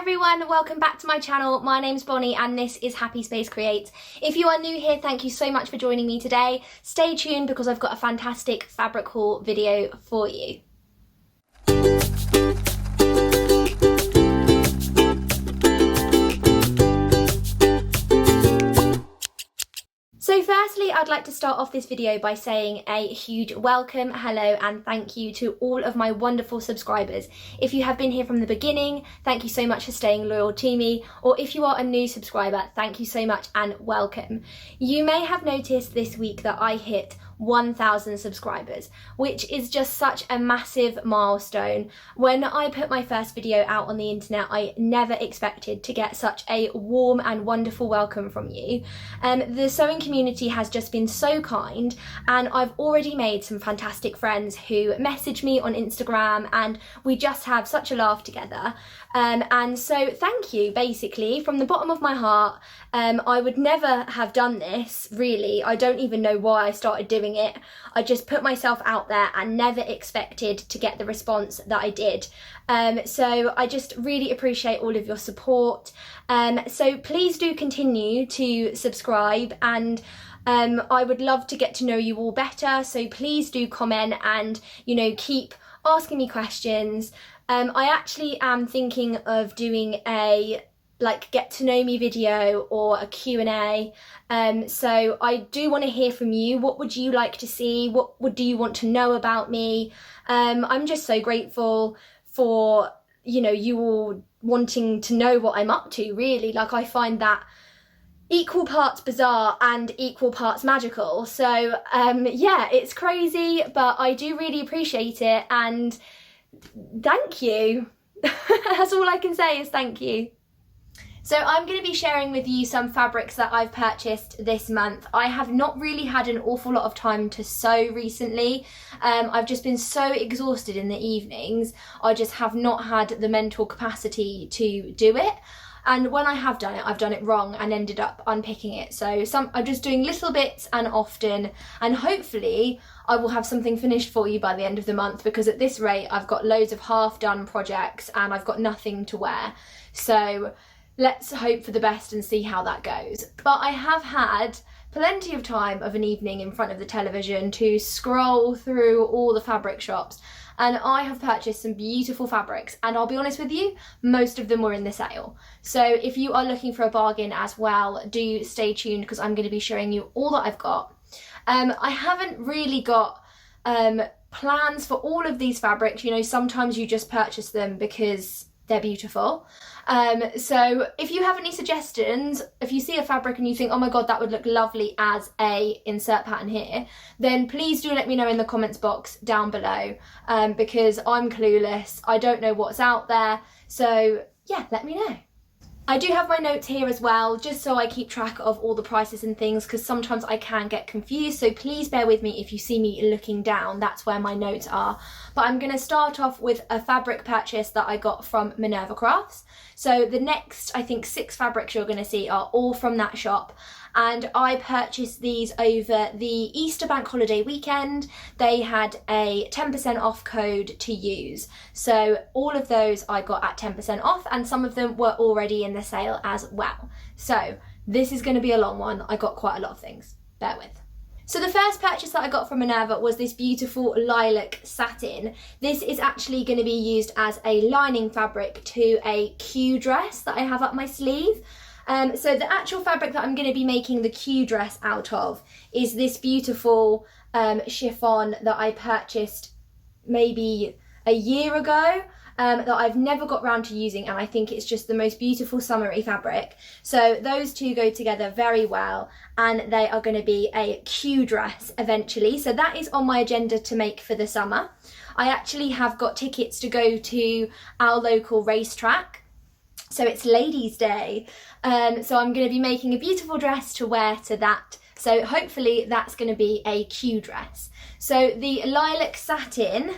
everyone, welcome back to my channel. My name's Bonnie and this is Happy Space Creates. If you are new here, thank you so much for joining me today. Stay tuned because I've got a fantastic fabric haul video for you. So firstly, I'd like to start off this video by saying a huge welcome, hello and thank you to all of my wonderful subscribers. If you have been here from the beginning, thank you so much for staying loyal to me, or if you are a new subscriber, thank you so much and welcome. You may have noticed this week that I hit 1,000 subscribers, which is just such a massive milestone. When I put my first video out on the internet, I never expected to get such a warm and wonderful welcome from you. The sewing community has just been so kind, and I've already made some fantastic friends who message me on Instagram and we just have such a laugh together. And so thank you, basically, from the bottom of my heart. I would never have done this, really. I don't even know why I started doing it. I just put myself out there and never expected to get the response that I did. So I just really appreciate all of your support. So please do continue to subscribe, and I would love to get to know you all better. So please do comment and, keep asking me questions. I actually am thinking of doing a get to know me video or a Q&A. So I do want to hear from you. What would you like to see? What do you want to know about me? I'm just so grateful for, you all wanting to know what I'm up to, really. I find that equal parts bizarre and equal parts magical. So yeah, it's crazy, but I do really appreciate it, and thank you. That's all I can say is thank you. So I'm going to be sharing with you some fabrics that I've purchased this month. I have not really had an awful lot of time to sew recently. I've just been so exhausted in the evenings. I just have not had the mental capacity to do it. And when I have done it, I've done it wrong and ended up unpicking it. So I'm just doing little bits and often, and hopefully I will have something finished for you by the end of the month, because at this rate I've got loads of half done projects and I've got nothing to wear. So let's hope for the best and see how that goes. But I have had plenty of time of an evening in front of the television to scroll through all the fabric shops, and I have purchased some beautiful fabrics, and I'll be honest with you, most of them were in the sale. So if you are looking for a bargain as well, do stay tuned because I'm going to be showing you all that I've got. I haven't really got plans for all of these fabrics. Sometimes you just purchase them because they're beautiful. So if you have any suggestions, if you see a fabric and you think, oh my god, that would look lovely as a insert pattern here, then please do let me know in the comments box down below, because I'm clueless. I don't know what's out there. So yeah, let me know. I do have my notes here as well, just so I keep track of all the prices and things, because sometimes I can get confused, so please bear with me if you see me looking down. That's where my notes are. But I'm going to start off with a fabric purchase that I got from Minerva Crafts. So the next, I think, 6 fabrics you're going to see are all from that shop, and I purchased these over the Easter bank holiday weekend. They had a 10% off code to use, so all of those I got at 10% off, and some of them were already in the sale as well. So this is going to be a long one. I got quite a lot of things, bear with. So the first purchase that I got from Minerva was this beautiful lilac satin. This is actually going to be used as a lining fabric to a Q dress that I have up my sleeve. So the actual fabric that I'm going to be making the Q dress out of is this beautiful chiffon that I purchased maybe a year ago, that I've never got round to using, and I think it's just the most beautiful summery fabric. So those two go together very well, and they are going to be a Q dress eventually. So that is on my agenda to make for the summer. I actually have got tickets to go to our local racetrack. So it's Ladies' Day, so I'm going to be making a beautiful dress to wear to that. So hopefully that's going to be a Q dress. So the lilac satin,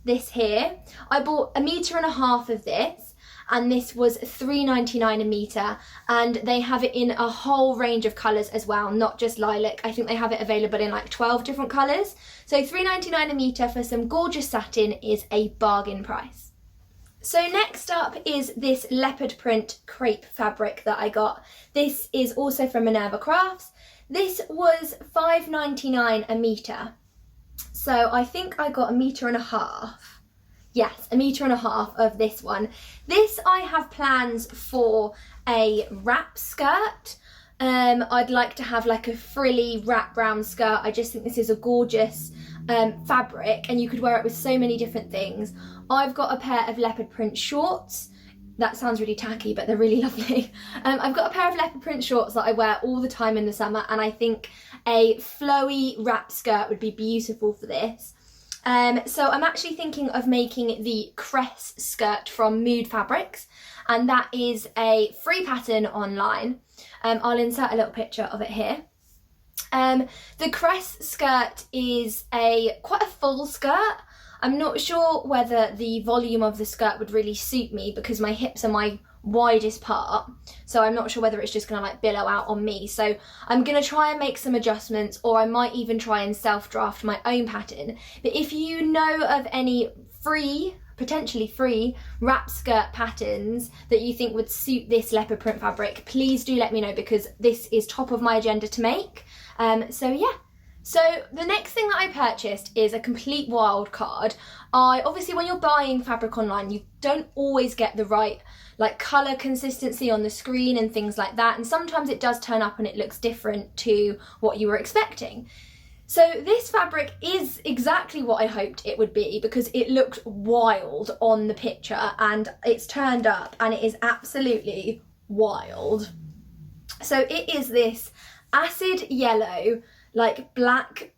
this here, I bought 1.5 meters of this, and this was £3.99 a metre, and they have it in a whole range of colours as well, not just lilac. I think they have it available in 12 different colours. So £3.99 a metre for some gorgeous satin is a bargain price. So next up is this leopard print crepe fabric that I got. This is also from Minerva Crafts. This was $5.99 a metre. So I think I got 1.5 meters. Yes, 1.5 meters of this one. This I have plans for a wrap skirt. I'd like to have like a frilly wrap round skirt. I just think this is a gorgeous fabric, and you could wear it with so many different things. I've got a pair of leopard print shorts. That sounds really tacky, but they're really lovely. I've got a pair of leopard print shorts that I wear all the time in the summer, and I think a flowy wrap skirt would be beautiful for this. So I'm actually thinking of making the cress skirt from Mood Fabrics, and that is a free pattern online. I'll insert a little picture of it here. The cress skirt is quite a full skirt. I'm not sure whether the volume of the skirt would really suit me because my hips are my widest part, so I'm not sure whether it's just gonna like billow out on me. So I'm gonna try and make some adjustments, or I might even try and self-draft my own pattern. But if you know of any potentially free wrap skirt patterns that you think would suit this leopard print fabric, please do let me know, because this is top of my agenda to make. So yeah. So the next thing that I purchased is a complete wild card. Obviously when you're buying fabric online, you don't always get the right like colour consistency on the screen and things like that, and sometimes it does turn up and it looks different to what you were expecting. So this fabric is exactly what I hoped it would be, because it looked wild on the picture and it's turned up and it is absolutely wild. So it is this acid yellow, like black,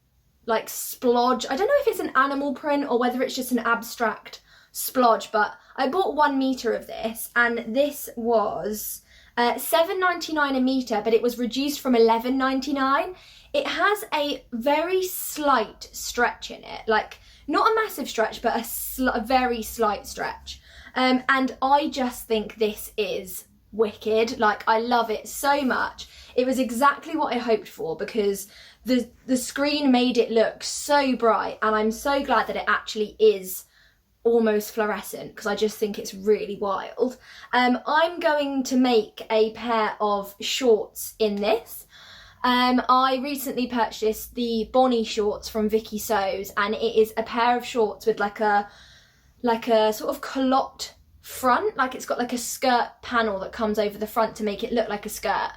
like splodge. I don't know if it's an animal print or whether it's just an abstract splodge, but I bought 1 meter of this, and this was $7.99 a meter, but it was reduced from $11.99. It has a very slight stretch in it, like not a massive stretch, but a very slight stretch. And I just think this is wicked. Like, I love it so much. It was exactly what I hoped for, because the screen made it look so bright, and I'm so glad that it actually is almost fluorescent, because I just think it's really wild. I'm going to make a pair of shorts in this. I recently purchased the Bonnie shorts from Vicky Sews, and it is a pair of shorts with like a sort of culotte front, like it's got like a skirt panel that comes over the front to make it look like a skirt.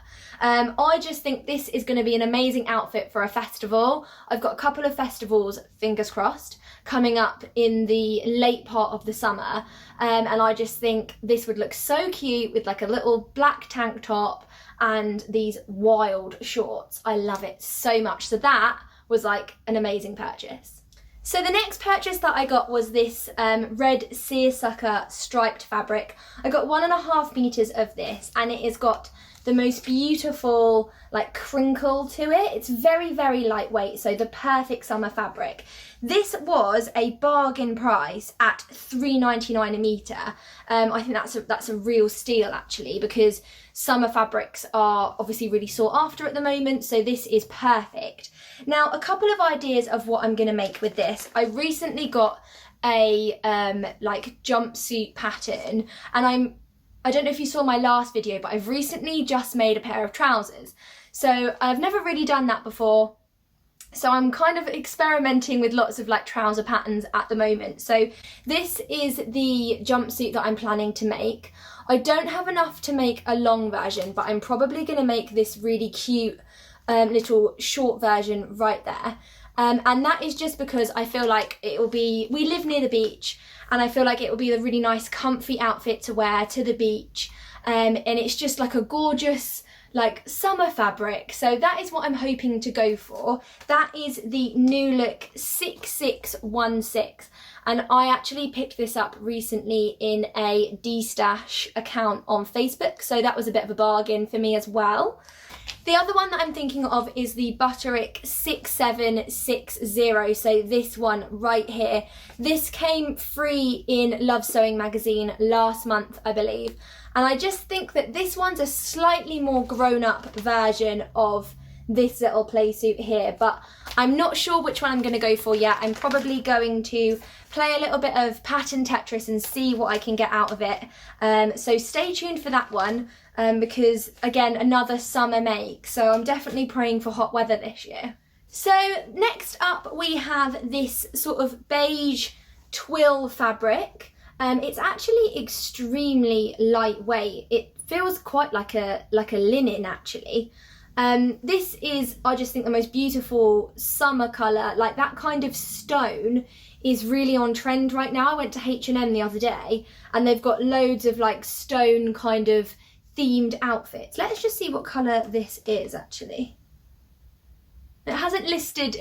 I just think this is going to be an amazing outfit for a festival. I've got a couple of festivals, fingers crossed, coming up in the late part of the summer, and I just think this would look so cute with like a little black tank top and these wild shorts. I love it so much. So that was like an amazing purchase. So the next purchase that I got was this red seersucker striped fabric. I got 1.5 meters of this, and it has got the most beautiful like crinkle to it. It's very, very lightweight, so the perfect summer fabric. This was a bargain price at $3.99 a meter. I think that's a real steal actually, because summer fabrics are obviously really sought after at the moment, so this is perfect. Now, a couple of ideas of what I'm going to make with this. I recently got a like jumpsuit pattern, and I don't know if you saw my last video, but I've recently just made a pair of trousers. So I've never really done that before. So I'm kind of experimenting with lots of like trouser patterns at the moment. So this is the jumpsuit that I'm planning to make. I don't have enough to make a long version, but I'm probably going to make this really cute little short version right there. And that is just because I feel like it will be, we live near the beach, and I feel like it will be a really nice comfy outfit to wear to the beach. And it's just like a gorgeous like summer fabric. So that is what I'm hoping to go for. That is the New Look 6616. And I actually picked this up recently in a D-Stash account on Facebook. So that was a bit of a bargain for me as well. The other one that I'm thinking of is the Butterrick 6760, so this one right here. This came free in Love Sewing magazine last month, I believe. And I just think that this one's a slightly more grown-up version of this little play suit here, but I'm not sure which one I'm going to go for yet. I'm probably going to play a little bit of pattern Tetris and see what I can get out of it. So stay tuned for that one, because again, another summer make, so I'm definitely praying for hot weather this year. So next up we have this sort of beige twill fabric. It's actually extremely lightweight. It feels quite like a linen actually. This is, I just think, the most beautiful summer colour. Like, that kind of stone is really on trend right now. I went to H&M the other day and they've got loads of like stone kind of themed outfits. Let's just see what colour this is actually. It hasn't listed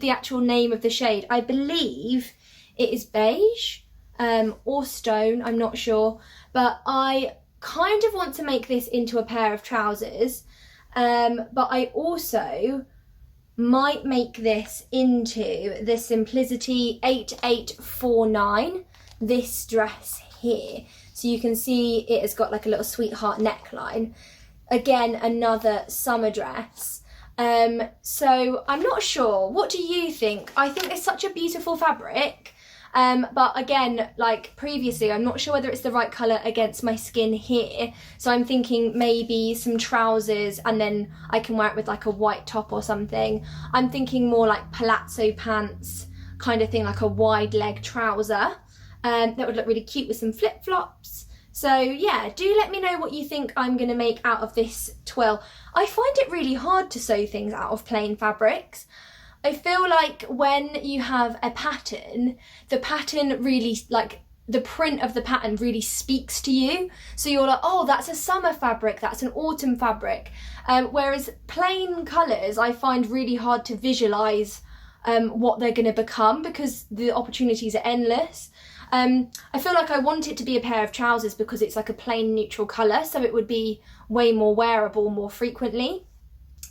the actual name of the shade. I believe it is beige or stone, I'm not sure, but I kind of want to make this into a pair of trousers, but I also might make this into the Simplicity 8849, this dress here. So you can see it has got like a little sweetheart neckline. Again, another summer dress. So I'm not sure. What do you think? I think it's such a beautiful fabric. But again, like previously, I'm not sure whether it's the right colour against my skin here. So I'm thinking maybe some trousers and then I can wear it with like a white top or something. I'm thinking more like palazzo pants kind of thing, like a wide leg trouser. That would look really cute with some flip-flops. So yeah, do let me know what you think I'm going to make out of this twill. I find it really hard to sew things out of plain fabrics. I feel like when you have a pattern, the pattern really, like the print of the pattern really speaks to you. So you're like, oh, that's a summer fabric, that's an autumn fabric. Whereas plain colours, I find really hard to visualise what they're going to become because the opportunities are endless. I feel like I want it to be a pair of trousers because it's like a plain neutral colour, so it would be way more wearable more frequently.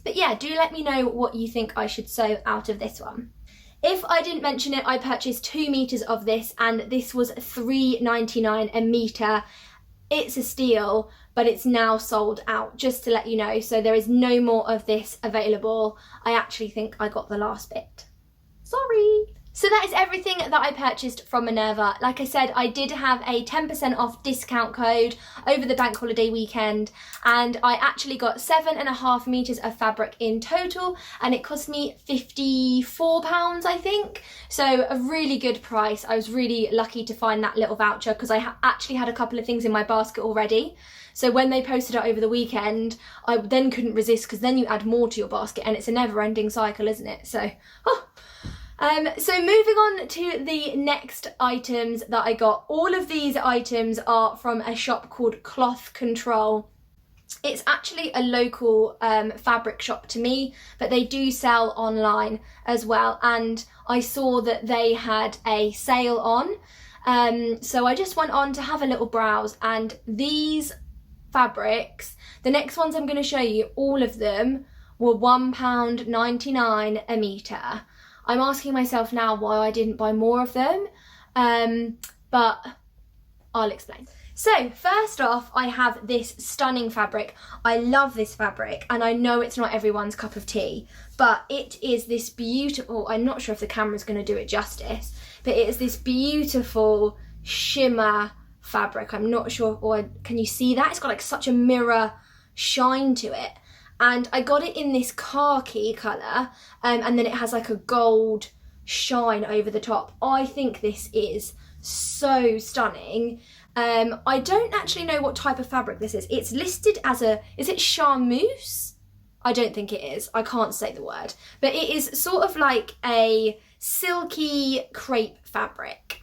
But yeah, do let me know what you think I should sew out of this one. If I didn't mention it, I purchased 2 meters of this and this was $3.99 a meter. It's a steal, but it's now sold out, just to let you know. So there is no more of this available. I actually think I got the last bit. Sorry. So that is everything that I purchased from Minerva. Like I said, I did have a 10% off discount code over the bank holiday weekend, and I actually got 7.5 meters of fabric in total, and it cost me £54, I think. So a really good price. I was really lucky to find that little voucher because I actually had a couple of things in my basket already. So when they posted it over the weekend, I then couldn't resist because then you add more to your basket and it's a never-ending cycle, isn't it? So, so moving on to the next items that I got. All of these items are from a shop called Cloth Control. It's actually a local fabric shop to me, but they do sell online as well. And I saw that they had a sale on. So I just went on to have a little browse, and these fabrics, the next ones I'm going to show you, all of them were £1.99 a metre. I'm asking myself now why I didn't buy more of them, but I'll explain. So first off, I have this stunning fabric. I love this fabric, and I know it's not everyone's cup of tea, but it is this beautiful, I'm not sure if the camera's going to do it justice, but it is this beautiful shimmer fabric. I'm not sure, or can you see that? It's got like such a mirror shine to it. And I got it in this khaki colour, and then it has like a gold shine over the top. I think this is so stunning. I don't actually know what type of fabric this is. It's listed as is it charmeuse? I don't think it is. I can't say the word. But it is sort of like a silky crepe fabric.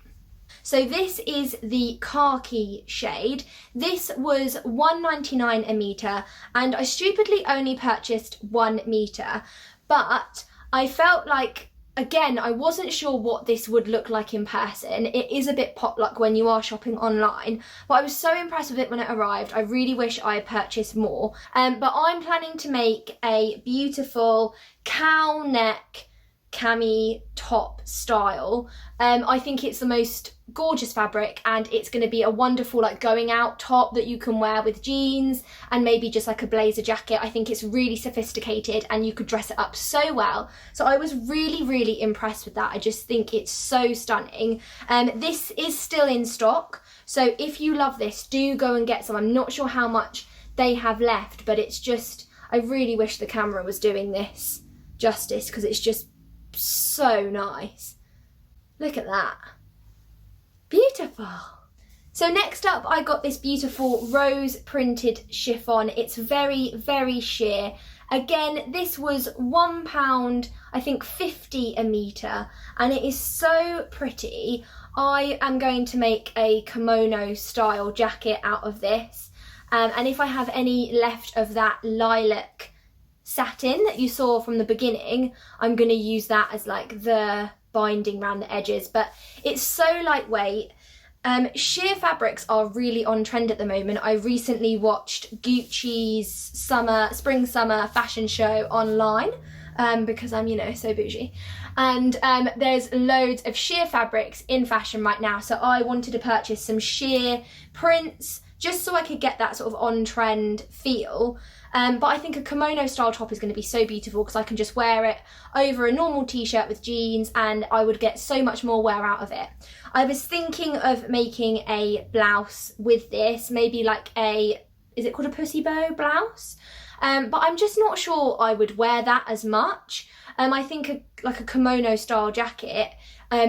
So this is the khaki shade. This was £1.99 a metre, and I stupidly only purchased 1 metre, but I felt like, again, I wasn't sure what this would look like in person. It is a bit potluck when you are shopping online, but I was so impressed with it when it arrived. I really wish I had purchased more. But I'm planning to make a beautiful cow neck cami top style. I think it's the most gorgeous fabric, and it's going to be a wonderful like going out top that you can wear with jeans and maybe just like a blazer jacket. I think it's really sophisticated and you could dress it up so well. So I was really impressed with that. I just think it's so stunning. This is still in stock, so if you love this, do go and get some. I'm not sure how much they have left, but it's just, I really wish the camera was doing this justice because it's just so nice. Look at that. Beautiful. So next up, I got this beautiful rose printed chiffon. It's very sheer. Again, this was £1, I think 50 a metre, and it is so pretty. I am going to make a kimono style jacket out of this. And if I have any left of that lilac satin that you saw from the beginning, I'm going to use that as like the binding around the edges. But it's so lightweight. Sheer fabrics are really on trend at the moment. I recently watched Gucci's spring summer fashion show online because I'm, you know, so bougie. And there's loads of sheer fabrics in fashion right now. So I wanted to purchase some sheer prints just so I could get that sort of on-trend feel. But I think a kimono style top is going to be so beautiful because I can just wear it over a normal t-shirt with jeans and I would get so much more wear out of it. I was thinking of making a blouse with this, maybe like is it called a pussy bow blouse? But I'm just not sure I would wear that as much. I think like a kimono style jacket,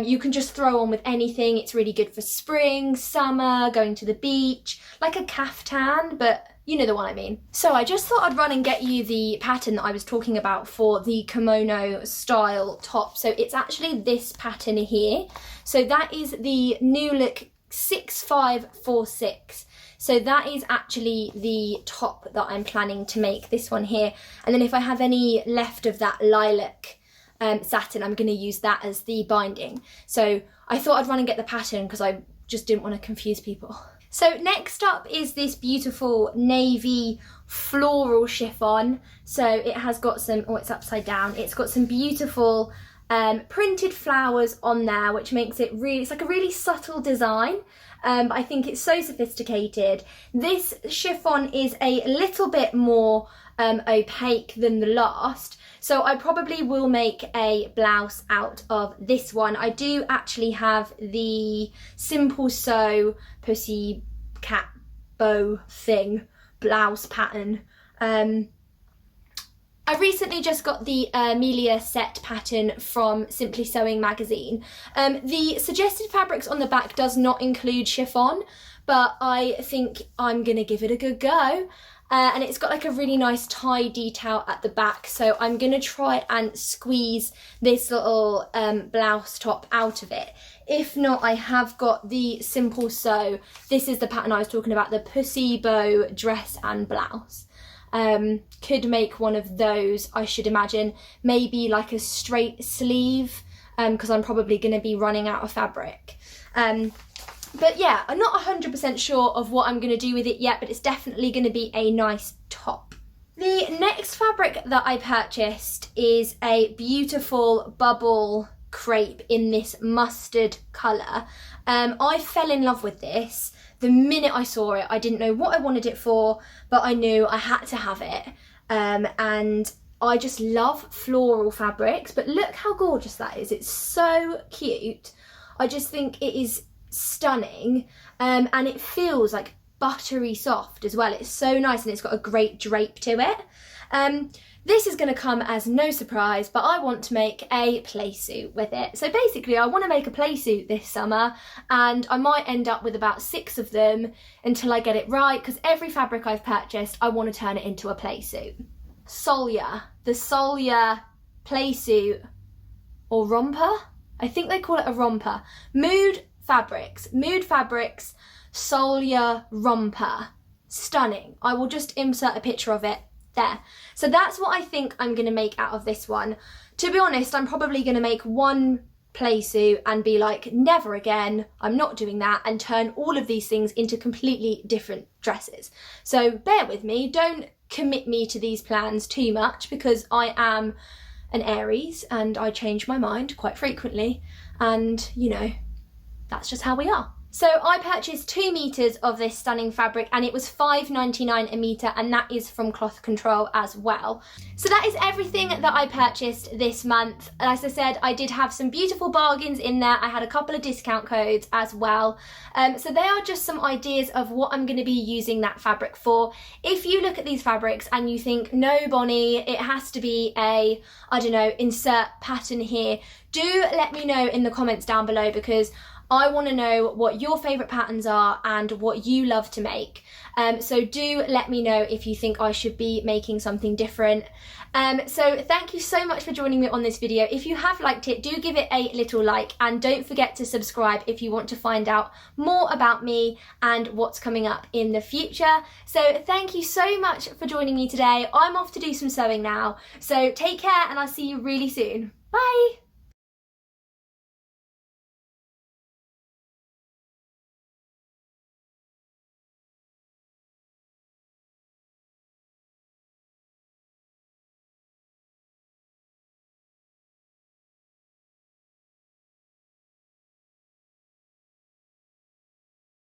you can just throw on with anything. It's really good for spring, summer, going to the beach, like a caftan, but you know the one I mean. So I just thought I'd run and get you the pattern that I was talking about for the kimono style top. So it's actually this pattern here. So that is the New Look 6546. So that is actually the top that I'm planning to make, this one here. And then if I have any left of that lilac satin, I'm going to use that as the binding. So I thought I'd run and get the pattern because I just didn't want to confuse people. So next up is this beautiful navy floral chiffon. So it has got some, oh, it's upside down. It's got some beautiful printed flowers on there, which makes it really, it's like a really subtle design. But I think it's so sophisticated. This chiffon is a little bit more opaque than the last. So I probably will make a blouse out of this one. I do actually have the Simple Sew pussy cat bow thing blouse pattern. I recently just got the Amelia set pattern from Simply Sewing magazine. The suggested fabrics on the back does not include chiffon, but I think I'm gonna give it a good go. And it's got like a really nice tie detail at the back, so I'm gonna try and squeeze this little blouse top out of it. If not, I have got the Simple Sew. This is the pattern I was talking about, the pussy bow dress and blouse. Could make one of those, I should imagine, maybe like a straight sleeve, because I'm probably going to be running out of fabric. But yeah, I'm not 100% sure of what I'm going to do with it yet, but it's definitely going to be a nice top. The next fabric that I purchased is a beautiful bubble crepe in this mustard colour. I fell in love with this. The minute I saw it, I didn't know what I wanted it for, but I knew I had to have it. And I just love floral fabrics, but look how gorgeous that is. It's so cute. I just think it is stunning, and it feels like buttery soft as well. It's so nice and it's got a great drape to it. This is going to come as no surprise, but I want to make a playsuit with it. So basically I want to make a playsuit this summer, and I might end up with about 6 of them until I get it right, because every fabric I've purchased I want to turn it into a playsuit. Solya, the Solya playsuit or romper? I think they call it a romper. Mood Fabrics, Solya romper. Stunning. I will just insert a picture of it there. So that's what I think I'm going to make out of this one. To be honest, I'm probably going to make one playsuit and be like, never again, I'm not doing that, and turn all of these things into completely different dresses. So bear with me, don't commit me to these plans too much, because I am an Aries and I change my mind quite frequently, and you know, that's just how we are. So I purchased 2 meters of this stunning fabric and it was $5.99 a meter, and that is from Cloth Control as well. So that is everything that I purchased this month. As I said, I did have some beautiful bargains in there. I had a couple of discount codes as well. So they are just some ideas of what I'm going to be using that fabric for. If you look at these fabrics and you think, no Bonnie, it has to be a, I don't know, insert pattern here, do let me know in the comments down below, because I want to know what your favourite patterns are and what you love to make. So do let me know if you think I should be making something different. So thank you so much for joining me on this video. If you have liked it, do give it a little like, and don't forget to subscribe if you want to find out more about me and what's coming up in the future. So thank you so much for joining me today. I'm off to do some sewing now. So take care and I'll see you really soon. Bye!